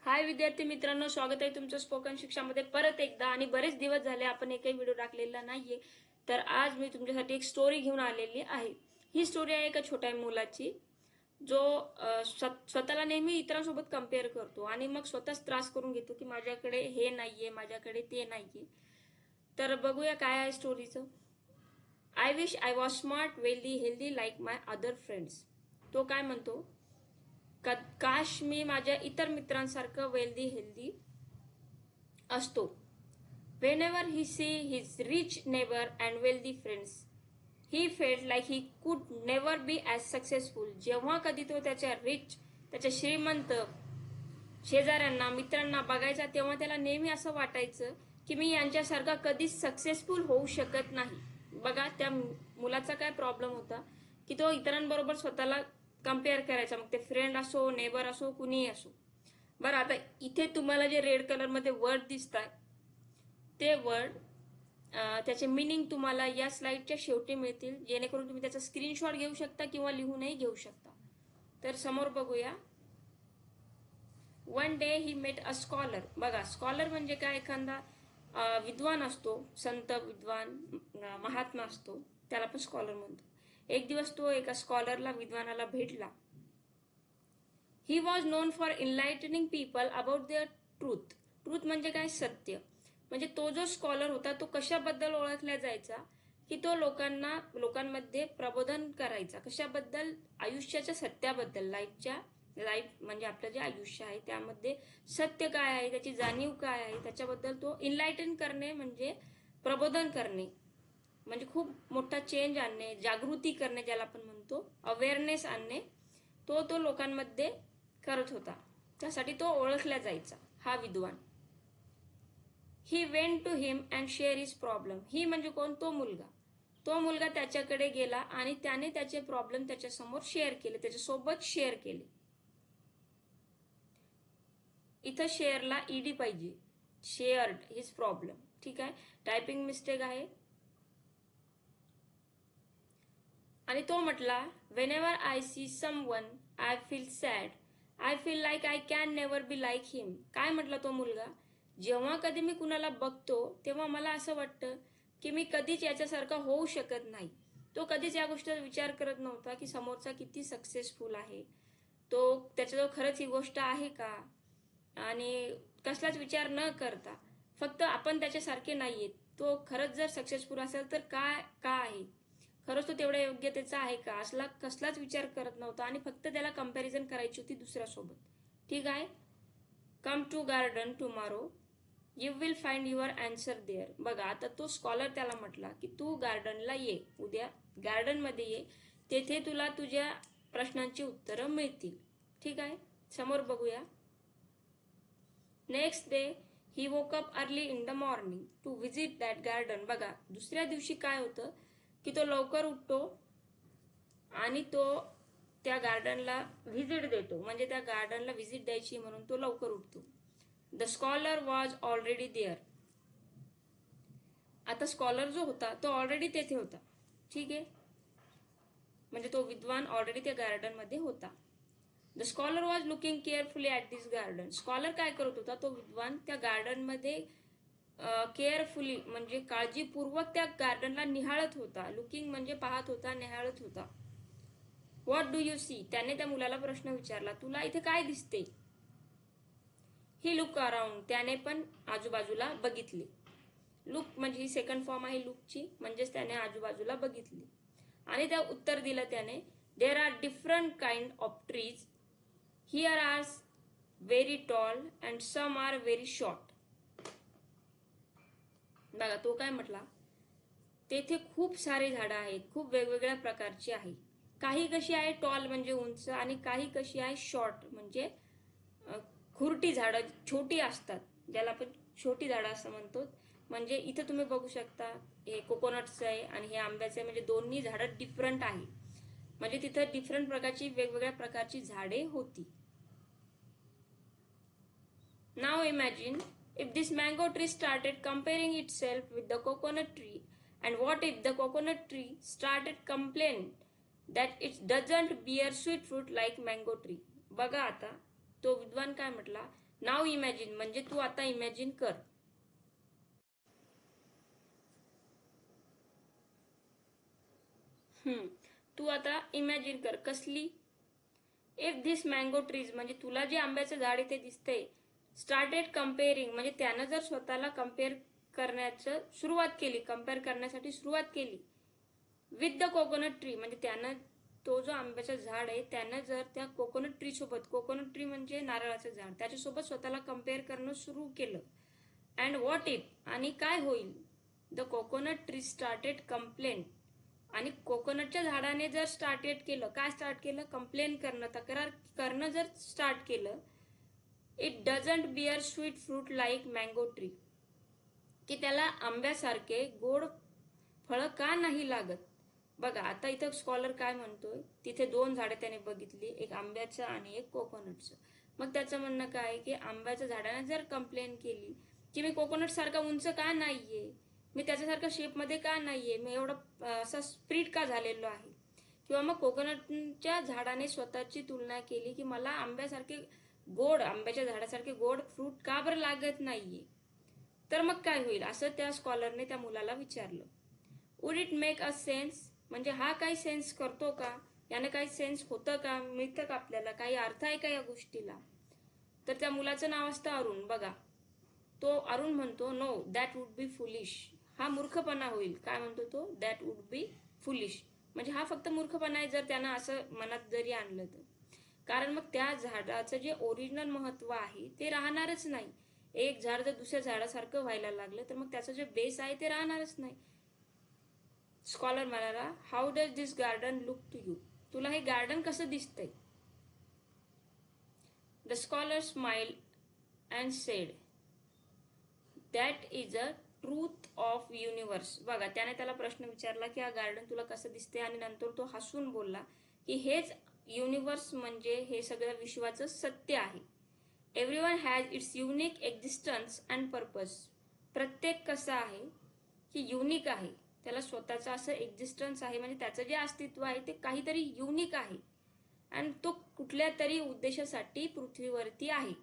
हाय विद्यार्थी मित्रांनो, स्वागत आहे तुमचं स्पोकन शिक्षामध्ये परत एकदा. आणि बरेच दिवस झाले आपण एकही व्हिडिओ टाकलेला नाहीये, तर आज मी तुमच्यासाठी एक स्टोरी घेऊन आलेली आहे. ही स्टोरी आहे एका छोट्या मुलाची, जो स्वतःला नेहमी इतरांसोबत कम्पेअर करतो आणि मग स्वतःच त्रास करून घेतो की माझ्याकडे हे नाहीये, माझ्याकडे ते नाहीये. तर बघूया काय आहे स्टोरीचं. I wish I was smart, wealthy, healthy like my other friends. तो काय म्हणतो, काश मी माझ्या इतर मित्रांसारखं वेल्दी हेल्दी असतो. Whenever he see his rich neighbour and wealthy friends he felt like he could never be as successful. जेव्हा कधी तो त्याच्या श्रीमंत शेजाऱ्यांना मित्रांना बघायचा, तेव्हा त्याला नेहमी असं वाटायचं की मी यांच्यासारखा कधीच सक्सेसफुल होऊ शकत नाही. बघा, त्या मुलाचा काय प्रॉब्लेम होता की तो इतरांबरोबर स्वतःला कम्पेअर करायचा, मग ते फ्रेंड असो, नेबर असो, कुणीही असो. बरं, आता इथे तुम्हाला जे रेड कलर मध्ये वर्ड दिसत आहे, ते वर्ड त्याचे मिनिंग तुम्हाला या स्लाइडच्या शेवटी मिळतील, जेणेकरून तुम्ही त्याचा स्क्रीनशॉट घेऊ शकता किंवा लिहूनही घेऊ शकता. तर समोर बघूया. One day he met a scholar. बघा, स्कॉलर म्हणजे काय, एखादा विद्वान असतो, संत विद्वान महात्मा असतो, त्याला पण स्कॉलर म्हणतो. एक दिवस तो एका स्कॉलरला, विद्वानाला भेटला. He was non for enlightening people about their truth. Truth म्हणजे काय, सत्य. म्हणजे तो जो स्कॉलर होता तो कशाबद्दल ओळखला जायचा की तो लोकांमध्ये प्रबोधन करायचा. कशाबद्दल? आयुष्याच्या सत्याबद्दल. लाईफ म्हणजे आपलं जे आयुष्य आहे त्यामध्ये सत्य काय आहे, त्याची जाणीव काय आहे, त्याच्याबद्दल तो इनलाइटन करणे म्हणजे प्रबोधन करणे, म्हणजे खूप मोठा चेंज आणणे, जागृती करणे ज्याला आपण म्हणतो, अवेअरनेस आणणे, तो लोकांमध्ये करत होता. त्यासाठी तो ओळखला जायचा, हा विद्वान. He went to him and share his problem. He म्हणजे कोण? तो मुलगा त्याच्याकडे गेला आणि त्याने त्याचे प्रॉब्लेम त्याच्यासमोर शेअर केले, त्याच्यासोबत शेअर केले. इथं शेअरला ईडी पाहिजे, शेअर्ड हिज प्रॉब्लेम. ठीक आहे, टायपिंग मिस्टेक आहे. आणि तो म्हटला, whenever I see someone I feel sad, I feel like I can never be like him. काय म्हटला तो मुलगा, जेव्हा कधी मी कुणाला बघतो तेव्हा मला असं वाटतं की मी कधीच याच्यासारखा होऊ शकत नाही. तो कधीच या गोष्टीचा विचार करत नव्हता की समोरचा किती सक्सेसफुल आहे, तो त्याच्याजवळ खरंच ही गोष्ट आहे का, आणि कसलाच विचार न करता फक्त आपण त्याच्यासारखे नाहीयेत, तो खरंच जर सक्सेसफुल असेल तर का आहे, खरंच तो तेवढ्या योग्यतेचा आहे का, असला कसलाच विचार करत नव्हता आणि फक्त त्याला कंपॅरिझन करायची होती दुसऱ्यासोबत. ठीक आहे. Come to garden tomorrow, you will find your answer there. बघा, आता तो स्कॉलर त्याला म्हटला की तू गार्डनला ये, उद्या गार्डनमध्ये ये, तेथे तुला तुझ्या प्रश्नांची उत्तरं मिळतील. ठीक आहे, समोर बघूया. Next day he woke up early in the morning to visit that garden. बघा, दुसऱ्या दिवशी काय होतं की तो लवकर उठतो आणि तो त्या गार्डनला व्हिजिट देतो, म्हणजे त्या गार्डनला व्हिजिट द्यायची म्हणून तो लवकर उठतो. The scholar was already there. आता स्कॉलर जो होता तो ऑलरेडी तेथे होता. ठीक आहे, म्हणजे तो विद्वान ऑलरेडी त्या गार्डन मध्ये होता. The scholar was looking carefully at this garden. Scholar काय करत होता, तो विद्वान त्या गार्डन मध्ये केअरफुली म्हणजे काळजीपूर्वक त्या गार्डनला निहाळत होता. लुकिंग म्हणजे पाहत होता, निहाळत होता. व्हॉट डू यू सी, त्याने त्या मुलाला प्रश्न विचारला, तुला इथे काय दिसते. ही लुक अराउंड, त्याने पण आजूबाजूला बघितले. लुक म्हणजे ही सेकंड फॉर्म आहे लुकची, म्हणजेच त्याने आजूबाजूला बघितली. आणि त्या उत्तर दिलं त्याने, there are different kind of trees, here are very tall and some are very short. बघा, तो काय म्हटला, तेथे खूप सारे झाडं आहेत, खूप वेगवेगळ्या प्रकारची आहे. काही कशी आहे टॉल म्हणजे उंच, आणि काही कशी आहे शॉर्ट म्हणजे खुरटी झाडं, छोटी असतात, ज्याला आपण छोटी झाडं असं म्हणतो. म्हणजे इथे तुम्ही बघू शकता, हे कोकोनटचं आहे आणि हे आंब्याचं आहे, म्हणजे दोन्ही झाडं डिफरंट आहे. म्हणजे तिथं डिफरंट प्रकारची, वेगवेगळ्या प्रकारची झाडे होती. नाव imagine if this mango tree started comparing itself with the coconut tree, and what if the coconut tree started complaining that it doesn't bear sweet fruit like mango tree. बघा, आता तो विद्वान काय म्हटला नाव इमॅजिन म्हणजे तू आता इमॅजिन कर. तू आता इमॅजिन कर कसली. इफ दिस मँगो ट्रीज म्हणजे तुला जे आंब्याचं झाड इथे दिसतंय, स्टार्टेड कम्पेअरिंग म्हणजे त्यानं जर स्वतःला कम्पेअर करण्याचं सुरुवात केली, कम्पेअर करण्यासाठी सुरुवात केली विथ द कोकोनट ट्री म्हणजे त्यानं तो जो आंब्याचं झाड आहे त्यानं जर त्या कोकोनट ट्री सोबत, कोकोनट ट्री म्हणजे नारळाचं झाड, त्याच्यासोबत स्वतःला कम्पेअर करणं सुरू केलं. अँड व्हॉट इफ आणि काय होईल. The coconut tree started complain आणि कोकोनटच्या झाडाने जर स्टार्टेड केलं, काय स्टार्ट केलं, कंप्लेन करणं, तक्रार करणं जर स्टार्ट केलं. It doesn't bear sweet fruit like mango tree की त्याला आंब्यासारखे गोड फळं का नाही लागत. बघा आता इथं स्कॉलर काय म्हणतोय, तिथे 2 झाडे त्याने बघितली, एक आंब्याचं आणि एक कोकोनटचं. मग त्याचं म्हणणं काय की आंब्याच्या झाडाने जर कंप्लेन केली की मी कोकोनट सारखा उंच का नाहीये, मी त्याच्यासारखा शेपमध्ये का नाहीये, मी एवढं असा स्प्रीट का झालेलो आहे, किंवा मग कोकोनटच्या झाडाने स्वतःची तुलना केली की मला आंब्यासारखे गोड, आंब्याच्या झाडासारखे गोड फ्रूट का बरं लागत नाहीये, तर मग काय होईल असं त्या स्कॉलरने त्या मुलाला विचारलं. Would it make a sense म्हणजे हा काही सेन्स करतो का, याने काही सेन्स होतं का, मिळतं का, आपल्याला काही अर्थ आहे का या गोष्टीला. तर त्या मुलाचं नाव असतं अरुण. बघा तो अरुण म्हणतो know that would be foolish, हा मूर्खपणा होईल. काय म्हणतो तो, दॅट वुड बी फुलिश म्हणजे हा फक्त मूर्खपणा आहे जर त्यानं असं मनात जरी आणलं तर. कारण मग त्या झाडाचं जे ओरिजिनल महत्व आहे ते राहणारच नाही. एक झाड जर दुसऱ्या झाडासारखं व्हायला लागलं तर मग त्याचं जे बेस आहे ते राहणारच नाही. स्कॉलर म्हणाला, how does this garden look to you, तुला हे गार्डन कसं दिसतंय. The scholar smile and said, that is a truth of universe. बघा त्याने त्याला प्रश्न विचारला की हा गार्डन तुला कसं दिसते, आणि नंतर तो हसून बोलला की हेच युनिव्हर्स म्हणजे हे सगळं विश्वाचं सत्य आहे. Everyone has its unique existence and purpose. प्रत्येक कसं आहे की युनिक आहे, त्याला स्वतःचं असं एक्झिस्टन्स आहे म्हणजे त्याचं जे अस्तित्व आहे ते काहीतरी युनिक आहे आणि तो कुठल्या तरी उद्देशासाठी पृथ्वीवरती आहे.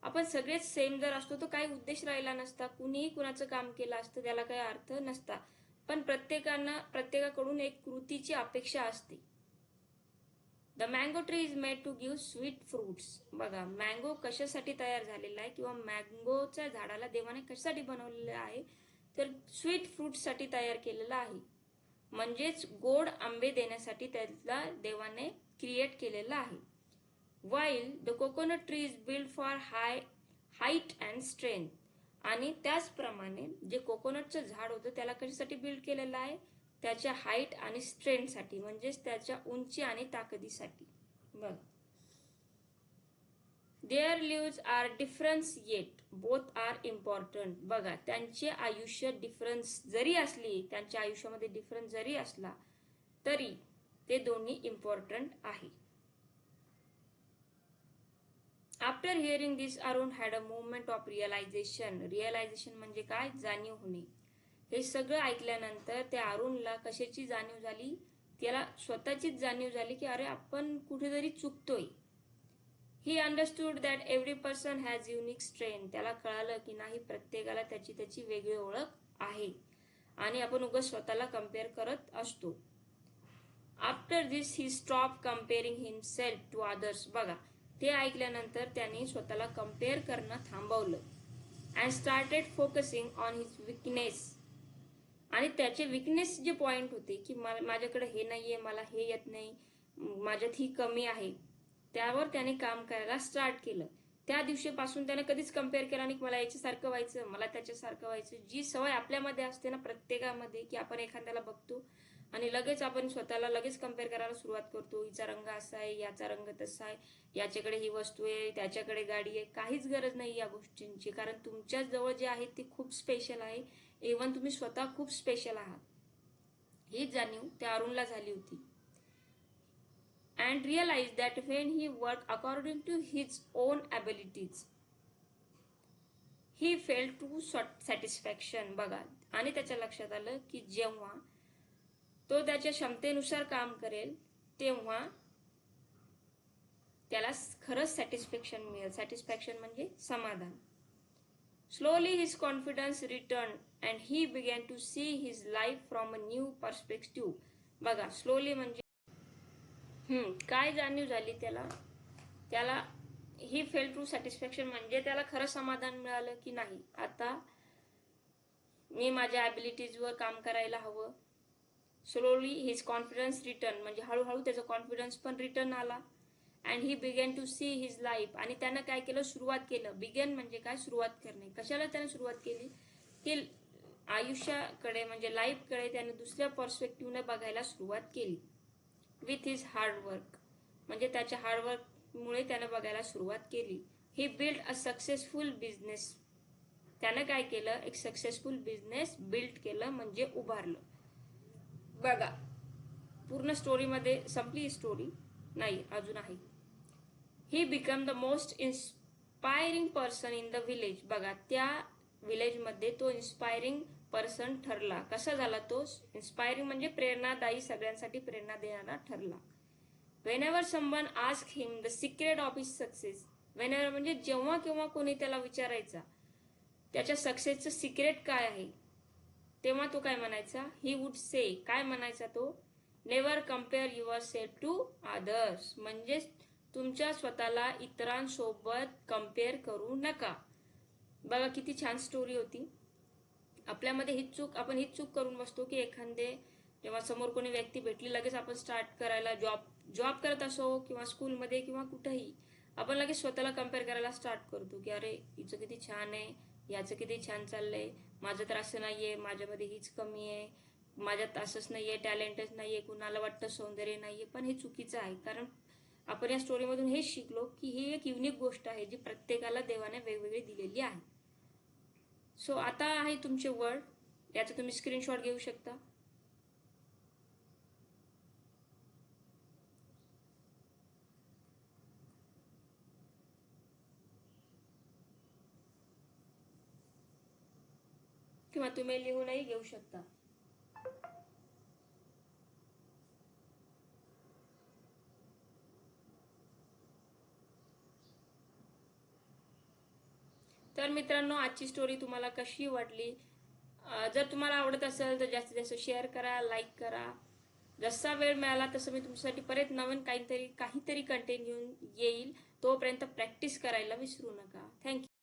आपण सगळेच सेम जर असतो तर काही उद्देश राहिला नसता, कुणीही कुणाचं काम केलं असतं त्याला काही अर्थ नसता. पण प्रत्येकाकडून एक कृतीची अपेक्षा असते. The mango tree is made to give sweet fruits. बघा मँगो कशासाठी तयार झालेला आहे किंवा मँगोच्या झाडाला देवाने कशासाठी बनवलेलं आहे, तर स्वीट फ्रूट्ससाठी तयार केलेलं आहे. म्हणजेच गोड आंबे देण्यासाठी त्याला देवाने क्रिएट केलेलं आहे. While the coconut tree is build for height and strength. आणि त्याचप्रमाणे जे कोकोनटचं झाड होतं त्याला कशासाठी बिल्ड केलेलं आहे, त्याच्या हाईट आणि स्ट्रेंथसाठी म्हणजेच त्याच्या उंची आणि ताकदीसाठी. बघ their leaves are difference yet both are important. बघा त्यांचे आयुष्य डिफरन्स जरी असली, त्यांच्या आयुष्यामध्ये डिफरन्स जरी असला तरी ते दोन्ही इम्पॉर्टंट आहे. After hearing this Arun had a moment of realization. Realization म्हणजे काय, जाणीव होणे. हे सगळं ऐकल्यानंतर त्या अरुणला कशाची जाणीव झाली, त्याला स्वतःचीच जाणीव झाली की अरे आपण कुठेतरी चुकतोय. He understood that every person has unique strength. त्याला कळालं की नाही, प्रत्येकाला त्याची त्याची वेगळी ओळख आहे आणि आपण उगाच स्वतःला कम्पेअर करत असतो. After this he stop comparing himself to others. बघा ते ऐकल्यानंतर त्यांनी स्वतःला कम्पेअर करणं थांबवलं. And started focusing on his weakness. आणि त्याचे विकनेस जे पॉइंट होते की माझ्याकडे हे नाहीये, मला हे येत नाही, माझ्यात ही कमी आहे, त्यावर त्याने काम करायला स्टार्ट केलं. त्या दिवशीपासून त्याने कधीच कम्पेअर केला नाही की मला याच्यासारखं व्हायचं, मला त्याच्यासारखं व्हायचं. जी सवय आपल्यामध्ये असते ना प्रत्येकामध्ये की आपण एखाद्याला बघतो आणि लगेच आपण स्वतःला लगेच कम्पेअर करायला सुरुवात करतो. हिचा रंग असा आहे, याचा रंग तसा आहे, याच्याकडे ही वस्तू आहे, त्याच्याकडे गाडी आहे. काहीच गरज नाही या गोष्टींची, कारण तुमच्या जवळ जे आहे ते खूप स्पेशल आहे. इव्हन तुम्ही स्वतः खूप स्पेशल आहात. ही जाणीव त्या अरुणला झाली होती. And realized that when he worked according to his own abilities, he felt true satisfaction. बघा आणि त्याच्या लक्षात आलं की जेव्हा तो त्याच्या क्षमतेनुसार काम करेल तेव्हा त्याला खरंच सॅटिस्फॅक्शन मिळेल. सॅटिस्फॅक्शन म्हणजे समाधान. Slowly his confidence returned and he began to see his life from a new perspective. बघा, स्लोली म्हणजे काय जाणीव झाली त्याला? त्याला ही फेल ट्रू सॅटिस्फॅक्शन म्हणजे त्याला खरं समाधान मिळालं की नाही, आता मी माझ्या ॲबिलिटीजवर काम करायला हवं. स्लोली हिज कॉन्फिडन्स रिटर्न म्हणजे हळूहळू त्याचा कॉन्फिडन्स पण रिटर्न आला. And he began to see his life, आणि त्यानं काय केलं, सुरुवात केलं. बिगेन म्हणजे काय, सुरुवात करणे. कशाला त्यानं सुरुवात केली की आयुष्याकडे म्हणजे लाईफकडे त्याने दुसऱ्या पर्स्पेक्टिव्हने बघायला सुरुवात केली. विथ हिज हार्डवर्क म्हणजे त्याच्या हार्डवर्कमुळे त्यानं बघायला सुरुवात केली. ही बिल्ड अ सक्सेसफुल बिझनेस. त्यानं काय केलं, एक सक्सेसफुल बिझनेस बिल्ड केलं म्हणजे उभारलं. बघा, पूर्ण स्टोरीमध्ये संपली स्टोरी नाही, अजून आहे. He become the most inspiring person in the village. बघा, त्या विलेजमध्ये तो इन्स्पायरिंग पर्सन ठरला. कसा झाला तो इन्स्पायरिंग म्हणजे प्रेरणादायी, सगळ्यांसाठी प्रेरणा देणारा ठरला. Whenever someone ask him the secret of his success. Whenever म्हणजे जेव्हा केव्हा कोणी त्याला विचारायचा त्याच्या सक्सेसचं सिक्रेट काय आहे, तेव्हा तो काय म्हणायचा, ही वुड से, काय म्हणायचा तो, never compare yourself to others. म्हणजे तुमच्या स्वतःला इतरांसोबत कम्पेअर करू नका. बघा किती छान स्टोरी होती. आपल्यामध्ये आपण हीच चूक करून बसतो की एखादे जेव्हा समोर कोणी व्यक्ती भेटली लगेच आपण स्टार्ट करायला, जॉब करत असो किंवा स्कूलमध्ये किंवा कुठेही, आपण लगेच स्वतःला कम्पेअर करायला स्टार्ट करतो की अरे हिचं किती छान आहे, याचं किती छान चाललंय, माझं तर असं नाहीये, माझ्यामध्ये हीच कमी आहे, माझ्यात असंच नाहीये, टॅलेंटच नाहीये, कुणाला वाटतं सौंदर्य नाहीये. पण हे चुकीचं आहे, कारण आपण या स्टोरीमधून हेच शिकलो की ही एक युनिक गोष्ट आहे जी प्रत्येकाला देवाने वेगवेगळी दिलेली आहे. सो आता आहे तुमचे वर्ड, याचा तुम्ही स्क्रीनशॉट घेऊ शकता. किंवा तुम्ही लिहूनही घेऊ शकता. तर मित्रांनो, आजची स्टोरी तुम्हाला कशी वाटली? जर तुम्हाला आवडत असेल तर जास्तीत जास्त शेअर करा, लाईक करा. जसा वेळ मिळाला तसं मी तुमच्यासाठी परत नवीन काहीतरी कंटेंट घेऊन येईल. तोपर्यंत प्रॅक्टिस करायला विसरू नका. थँक्यू.